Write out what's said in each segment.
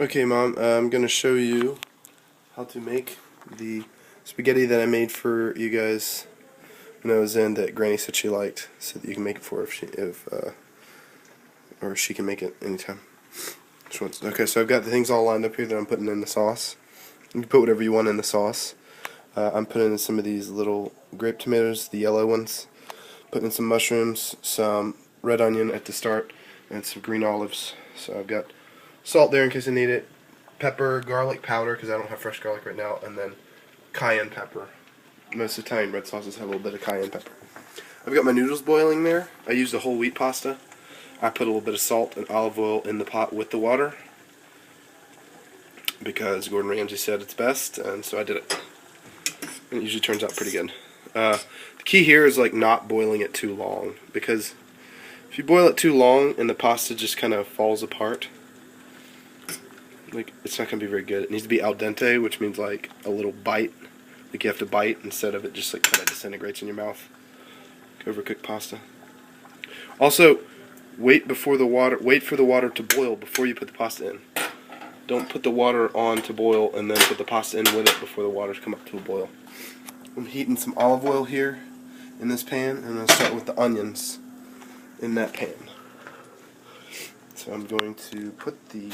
Okay, Mom, I'm going to show you how to make the spaghetti that I made for you guys when I was in that Granny said she liked, so that you can make it for her or she can make it anytime. Okay, so I've got the things all lined up here that I'm putting in the sauce. You can put whatever you want in the sauce. I'm putting in some of these little grape tomatoes, the yellow ones. Putting in some mushrooms, some red onion at the start, and some green olives. So I've got salt there in case I need it, pepper, garlic powder because I don't have fresh garlic right now, and then cayenne pepper. Most Italian bread sauces have a little bit of cayenne pepper. I've got my noodles boiling there. I used a whole wheat pasta. I put a little bit of salt and olive oil in the pot with the water because Gordon Ramsay said it's best, and so I did it. And it usually turns out pretty good. The key here is like not boiling it too long, because if you boil it too long and the pasta just kind of falls apart, like it's not going to be very good. It needs to be al dente, which means like a little bite, like you have to bite instead of it just like kind of disintegrates in your mouth. Overcooked pasta. Also, wait for the water to boil before you put the pasta in. Don't put the water on to boil and then put the pasta in with it before the water's come up to a boil. I'm heating some olive oil here in this pan, and I'm going to start with the onions in that pan. So I'm going to put the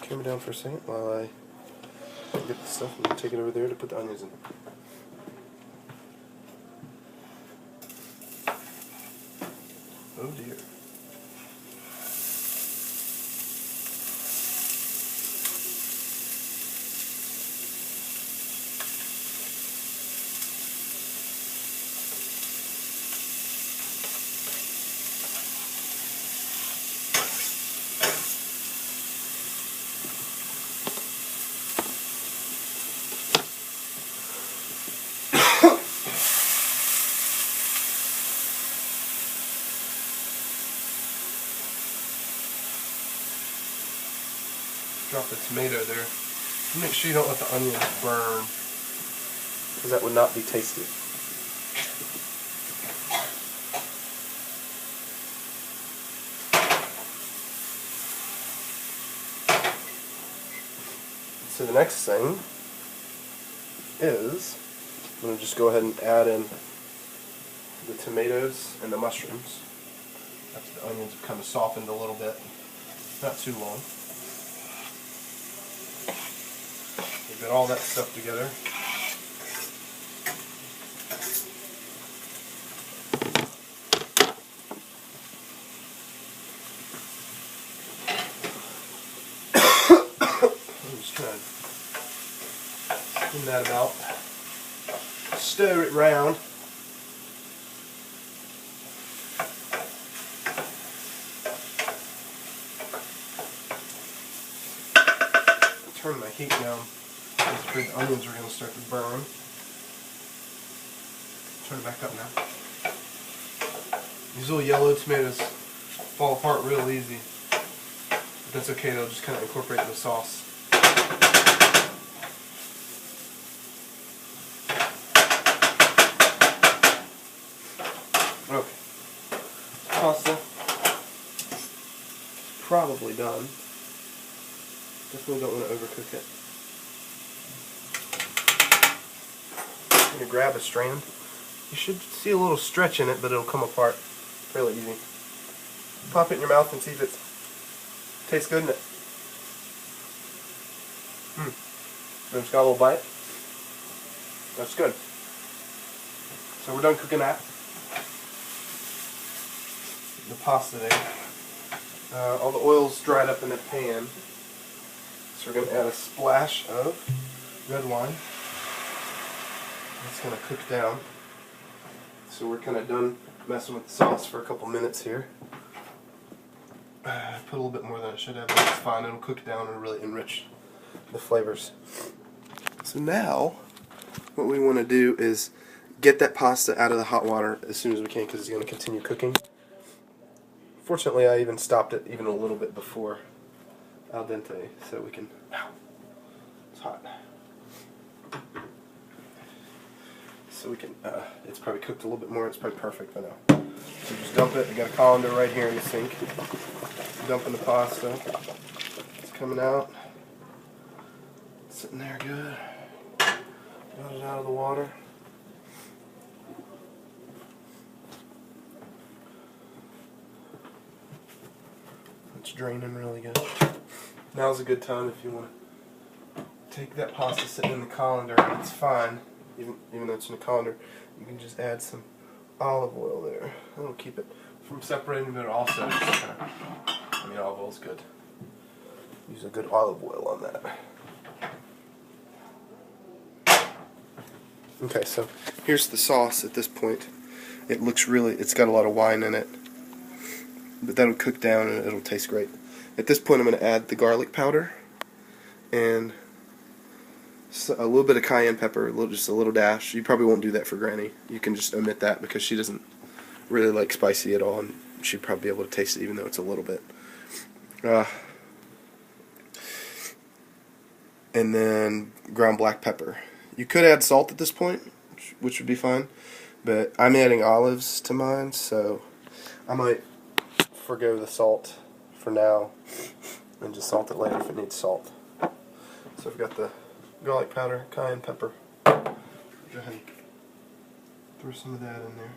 camera down for a second while I get the stuff and take it over there to put the onions in. Oh dear. Drop the tomato there. Make sure you don't let the onions burn, because that would not be tasty. So the next thing is, I'm going to just go ahead and add in the tomatoes and the mushrooms. After the onions have kind of softened a little bit, not too long. We've got all that stuff together. I'm just trying to spin that about. Stir it round. Turn my heat down. The onions are going to start to burn. Turn it back up now. These little yellow tomatoes fall apart real easy. But that's okay, they'll just kind of incorporate in the sauce. Okay. Pasta probably done. Definitely don't want to overcook it. I'm going to grab a strand. You should see a little stretch in it, but it'll come apart fairly easy. Pop it in your mouth and see if it tastes good in it. It's got a little bite. That's good. So we're done cooking that. The pasta there. All the oil's dried up in the pan. So we're going to add a splash of red wine. It's going to cook down. So we're kind of done messing with the sauce for a couple minutes here. I put a little bit more than I should have, but it's fine. It'll cook down and really enrich the flavors. So now, what we want to do is get that pasta out of the hot water as soon as we can, because it's going to continue cooking. Fortunately, I even stopped it even a little bit before al dente, so we can... Ow, it's hot. So we can, it's probably cooked a little bit more, it's probably perfect by now. So just dump it, I got a colander right here in the sink. Dump in the pasta. coming out. Sitting there good. Got it out of the water. It's draining really good. Now's a good time if you want to take that pasta sitting in the colander, and it's fine, even though it's in a colander. You can just add some olive oil there. That'll keep it from separating, but also just kind of, I mean, olive oil's good. Use a good olive oil on that. Okay, so here's the sauce at this point. It looks really, it's got a lot of wine in it, but that'll cook down and it'll taste great. At this point I'm going to add the garlic powder and a little bit of cayenne pepper, just a little dash. You probably won't do that for Granny. You can just omit that because she doesn't really like spicy at all, and she'd probably be able to taste it even though it's a little bit. And then ground black pepper. You could add salt at this point, which would be fine, but I'm adding olives to mine, so I might forgo the salt for now and just salt it later if it needs salt. So I've got the garlic powder, cayenne pepper. Go ahead and throw some of that in there.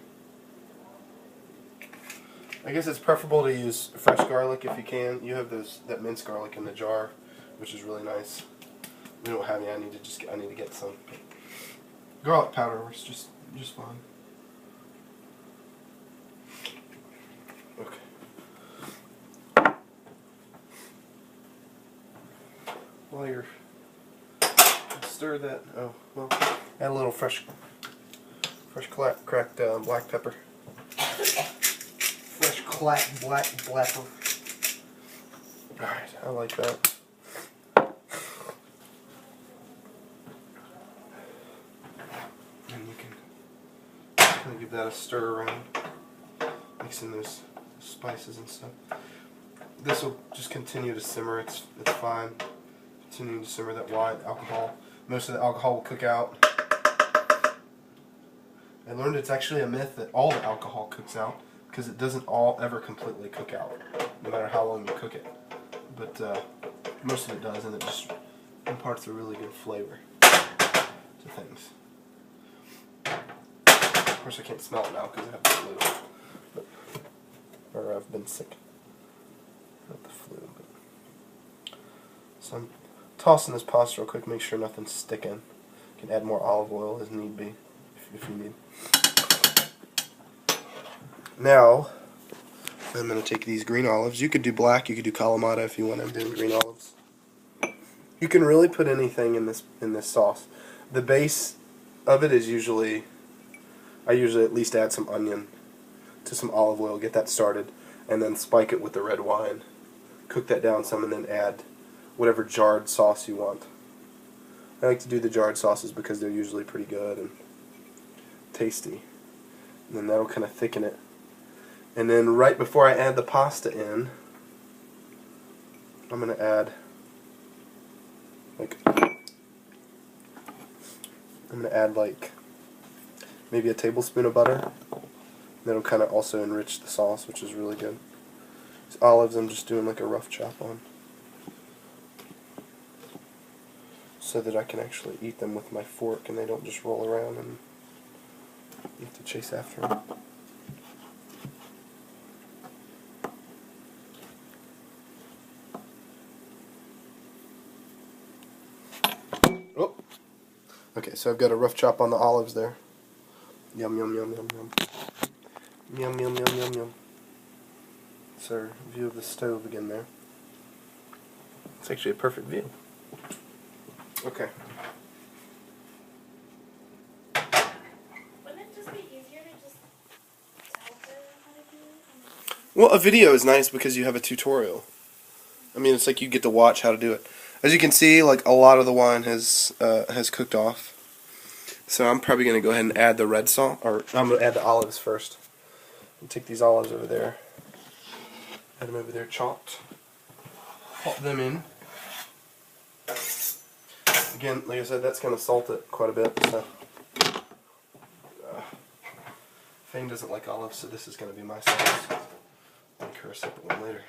I guess it's preferable to use fresh garlic if you can. You have that minced garlic in the jar, which is really nice. We don't have any. I need to get some. Garlic powder works just fine. Okay. While you're stir that. Oh well. Add a little fresh cracked black pepper. Fresh cracked black pepper. All right, I like that. And you can kind of give that a stir around, mixing those spices and stuff. This will just continue to simmer. It's fine. Continuing to simmer that wine alcohol. Most of the alcohol will cook out. I learned it's actually a myth that all the alcohol cooks out because it doesn't all ever completely cook out, no matter how long you cook it. But most of it does, and it just imparts a really good flavor to things. Of course, I can't smell it now because I have the flu, or I've been sick. Not the flu, but so I'm tossing this pasta real quick, make sure nothing's sticking. You can add more olive oil as need be, if you need. Now, I'm going to take these green olives. You could do black, you could do Kalamata if you want. I'm doing green olives. You can really put anything in this sauce. The base of it is usually, I usually at least add some onion to some olive oil, get that started, and then spike it with the red wine. Cook that down some and then add whatever jarred sauce you want. I like to do the jarred sauces because they're usually pretty good and tasty. And then that'll kind of thicken it. And then right before I add the pasta in, I'm going to add like maybe a tablespoon of butter. That'll kind of also enrich the sauce, which is really good. These olives I'm just doing like a rough chop on, so that I can actually eat them with my fork and they don't just roll around and you have to chase after them. Oh! Okay, so I've got a rough chop on the olives there. Yum, yum, yum, yum, yum. Yum, yum, yum, yum, yum. It's our view of the stove again there. It's actually a perfect view. Okay. Wouldn't it just be easier to just tell her how to do it? Well, a video is nice because you have a tutorial. I mean, it's like you get to watch how to do it. As you can see, like a lot of the wine has cooked off. So I'm probably going to go ahead and add the red sauce, or I'm going to add the olives first. And take these olives over there. Add them over there chopped. Pop them in. Again, like I said, that's going to salt it quite a bit. So Fane doesn't like olives, so this is going to be my sauce. I'll make her a separate one later.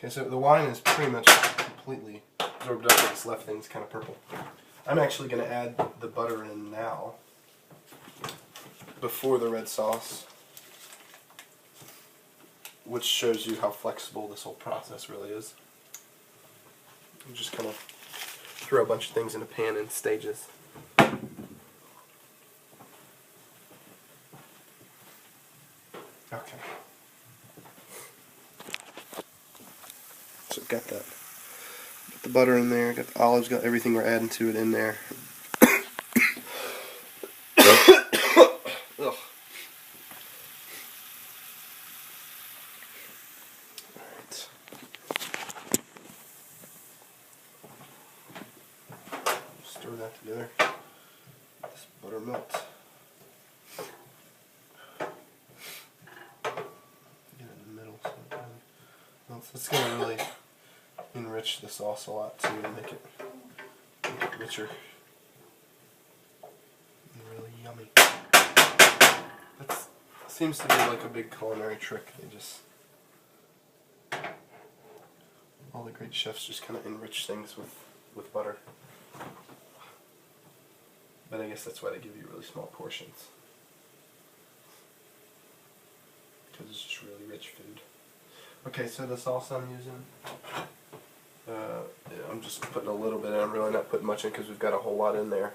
Okay, so the wine is pretty much completely absorbed up. This left thing's kind of purple. I'm actually going to add the butter in now, before the red sauce, which shows you how flexible this whole process really is. I'm just kind of throw a bunch of things in a pan in stages. Okay. So got that. Got the butter in there, got the olives, got everything we're adding to it in there. Ugh. Alright. Stir that together. This butter melt. Get it in the middle so it melts. It's going to really enrich the sauce a lot too and make it richer and really yummy. That seems to be like a big culinary trick. They just, all the great chefs just kind of enrich things with butter. But I guess that's why they give you really small portions, because it's just really rich food. Okay, so the sauce I'm using, I'm just putting a little bit in. I'm really not putting much in because we've got a whole lot in there.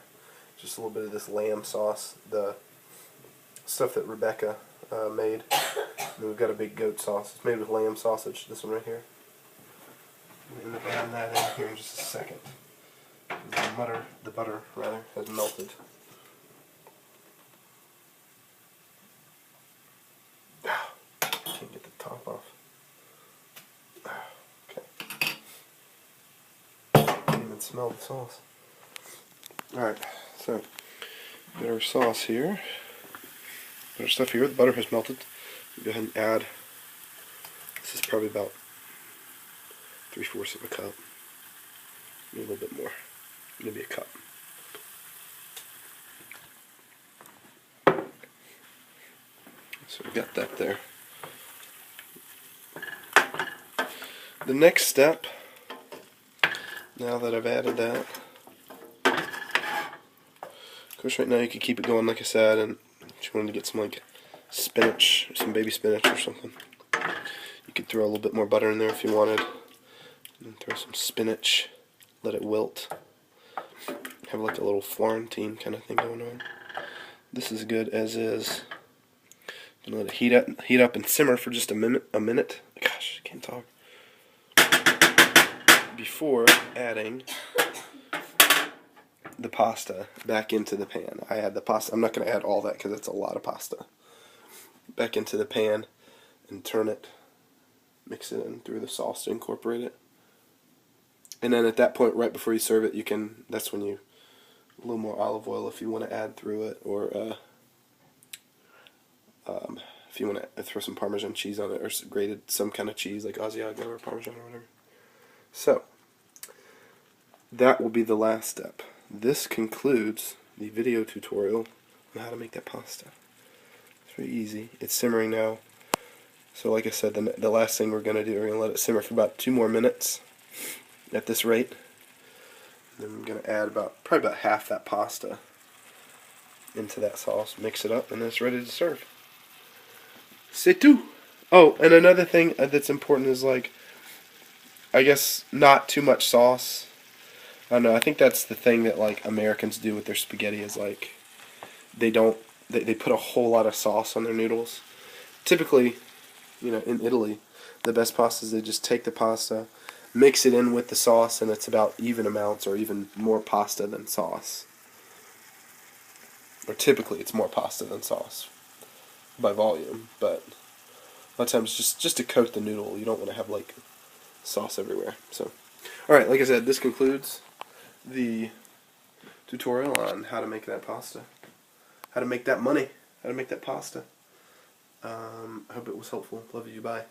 Just a little bit of this lamb sauce, the stuff that Rebecca made. And then we've got a big goat sauce. It's made with lamb sausage, this one right here. I'm going to end up adding that in here in just a second. The butter has melted. Can't get the top off. Okay. Can't even smell the sauce. Alright, so got our sauce here. Got our stuff here. The butter has melted. Go ahead and add. This is probably about 3/4 of a cup. Maybe a little bit more. Maybe a cup. So we got that there. The next step, now that I've added that, of course right now you could keep it going like I said, and if you wanted to get some like spinach, some baby spinach or something, you could throw a little bit more butter in there if you wanted, and throw some spinach, let it wilt, have like a little Florentine kind of thing going on. This is good as is. I'm gonna let it heat up and simmer for just a minute. Gosh, I can't talk. Before adding the pasta back into the pan. I add the pasta. I'm not going to add all that because it's a lot of pasta. Back into the pan and turn it, mix it in through the sauce to incorporate it. And then at that point, right before you serve it, you can, that's when you, a little more olive oil if you want to add through it, or if you want to throw some Parmesan cheese on it, or grated some kind of cheese like Asiago or Parmesan or whatever. So, that will be the last step. This concludes the video tutorial on how to make that pasta. It's very easy. It's simmering now. So like I said, the last thing we're going to do, we're going to let it simmer for about 2 more minutes at this rate. And then we're going to add probably about half that pasta into that sauce, mix it up, and then it's ready to serve. C'est tout! Oh, and another thing that's important is, like, I guess not too much sauce. I don't know, I think that's the thing that like Americans do with their spaghetti is like they put a whole lot of sauce on their noodles. Typically, you know, in Italy, the best pasta is they just take the pasta, mix it in with the sauce, and it's about even amounts or even more pasta than sauce. Or typically it's more pasta than sauce by volume, but a lot of times just to coat the noodle, you don't want to have like sauce everywhere. So, alright, like I said, this concludes the tutorial on how to make that pasta. How to make that money. How to make that pasta. I hope it was helpful. Love you. Bye.